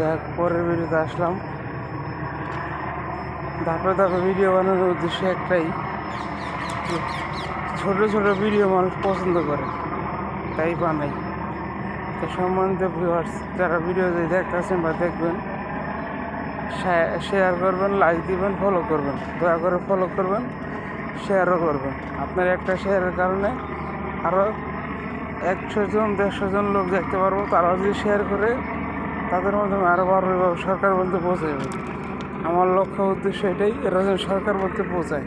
যাক পরের ভিডিওতে আসলাম। ধাপে ধাপে ভিডিও বানানোর উদ্দেশ্য একটাই, ছোট ছোট ভিডিও মানুষ পছন্দ করে, তাই বানাই। তো সম্মানিত ভিউয়ার্স, যারা ভিডিও দেখতেছেন বা দেখবেন, শেয়ার করবেন, লাইক দিবেন, ফলো করবেন, দয়া করে ফলো করবেন, শেয়ারও করবেন। আপনার একটা শেয়ারের কারণে আরও 100 জন 150 জন লোক দেখতে পারবো। তারাও যদি শেয়ার করে, তাদের মাধ্যমে আরও ভালোভাবে সরকার বলতে পৌঁছে যাবে। আমার লক্ষ্য উদ্দেশ্য এটাই, এরা যেন সরকার বলতে পৌঁছায়।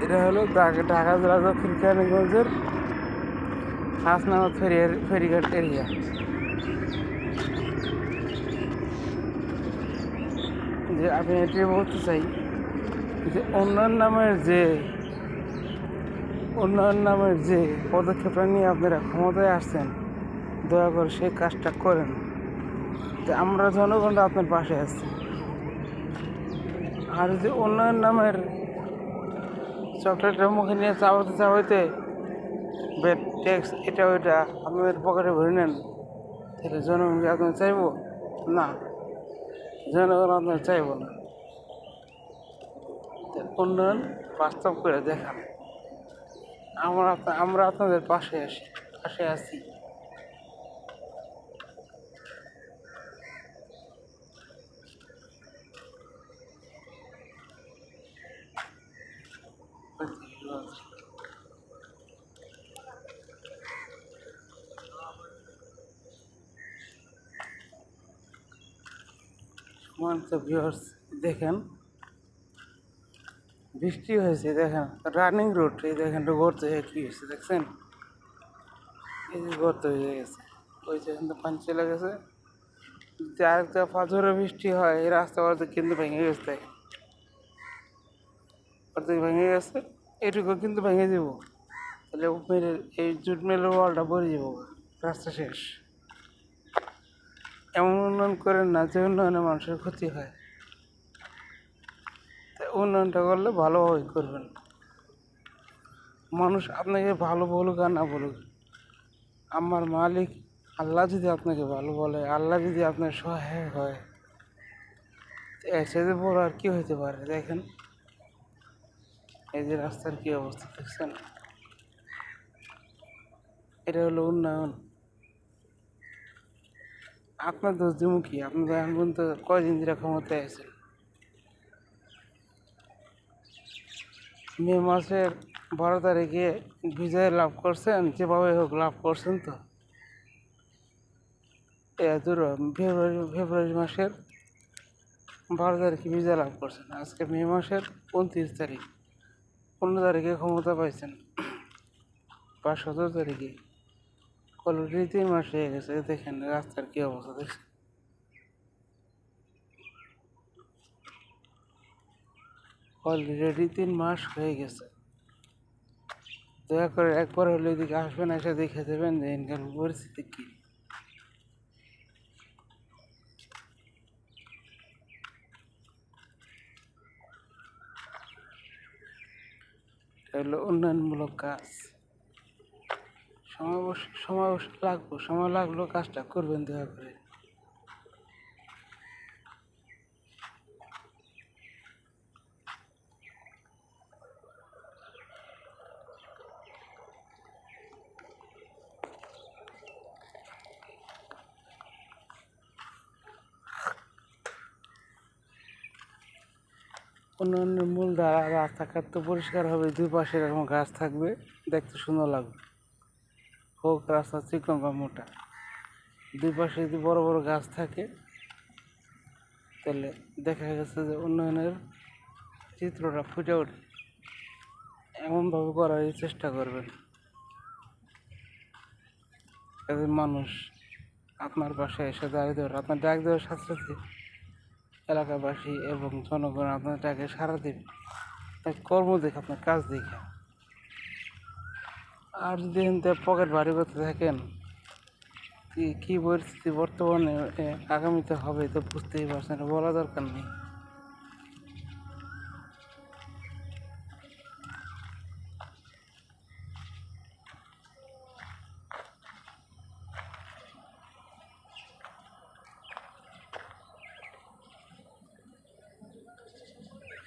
এটা হলো ঢাকা জেলা দক্ষিণ কেরানীগঞ্জের হাসনাবাদ ফেরিঘাট এরিয়া। যে আমি এটাই বলতে চাই যে উন্নয়ন নামের যে পদক্ষেপটা নিয়ে আপনারা ক্ষমতায় আসছেন, দয়া করে সেই কাজটা করেন। যে আমরা জনগণরা আপনার পাশে আছি। আর যে উন্নয়ন নামের চকলেটের মুখে নিয়ে চাওয়াইতে বেড ট্যাক্স এটা ওইটা আপনাদের পকেটে ভরে নেন, তাহলে জনগণকে আপনার চাইব না, জনগণ আপনার চাইব না। উন্নয়ন বাস্তব করে দেখান। আমরা আপনাদের পাশে আছি। ভিউয়ার্স, দেখেন বৃষ্টি হয়েছে, দেখেন রানিং রোড, এই দেখেন গর্ত হয়ে কি হয়েছে দেখছেন, এই যে গর্ত হয়ে গেছে, ওই যে পানি চলে গেছে। যদি আরেকটা পাথরে বৃষ্টি হয়, এই রাস্তা অর্ধেক কিন্তু ভেঙে গেছে, অর্ধেক ভেঙে গেছে, এটুকু কিন্তু ভেঙে দেবো, তাহলে এই জুট মিলের ওয়ালটা ভরে যাবো, রাস্তা শেষ। এমন উন্নয়ন করেন না যে উন্নয়নে মানুষের ক্ষতি হয়। তাই উন্নয়নটা করলে ভালোভাবে করবেন। মানুষ আপনাকে ভালো বলুক আর না বলুক, আমার মালিক আল্লাহ যদি আপনাকে ভালো বলে, আল্লাহ যদি আপনার সহায় হয়, সেটা বড় আর কি হইতে পারে। দেখেন এই যে রাস্তার কি অবস্থা দেখছেন, এটা হলো উন্নয়ন। আপনার দোষ দিমু কি? আপনি এখন পর্যন্ত কয়দিন ধরে ক্ষমতায় আছেন? মে মাসের 12 তারিখে বিজয় লাভ করছেন, যেভাবে হোক লাভ করছেন। তো ফেব্রুয়ারি মাসের 12 তারিখে বিজয় লাভ করছেন, আজকে মে মাসের 29 তারিখ, 15 তারিখে ক্ষমতা পাইছেন, বা 17 তারিখে। অলরেডি 3 মাস হয়ে গেছে। দেখেন রাস্তার কি অবস্থা দেখছেন, অলরেডি 3 মাস হয়ে গেছে। দয়া করে একবার হলে এদিকে আসবেন, এসে দেখে দেবেন যে এখানকার পরিস্থিতি কি। এটা হলো উন্নয়নমূলক কাজ। সময় লাগলো, কাজটা করবেন দয়া করে। উন্নয়নের মূল ধারা, রাস্তাঘাট তো পরিষ্কার হবে, দুই পাশে এরকম গাছ থাকবে, দেখতে সুন্দর লাগবে। হোক রাস্তা চিকন বা মোটা, দুই পাশে যদি বড় বড় গাছ থাকে, তাহলে দেখা গেছে যে উন্নয়নের চিত্রটা ফুটে ওঠে। এমনভাবে করার চেষ্টা করবেন যাতে মানুষ আপনার পাশে এসে দাঁড়িয়ে দেবে। আপনার ডাক দেওয়ার সাথে সাথে এলাকাবাসী এবং জনগণ আপনার ডাকে সাড়া দেবে, তাই কর্ম দেখে, আপনার কাজ দেখে। আর যদি পকেট ভারী করতে থাকেন, কি পরিস্থিতি বর্তমানে আগামীতে হবে তো বুঝতেই পারছেন, বলা দরকার নেই।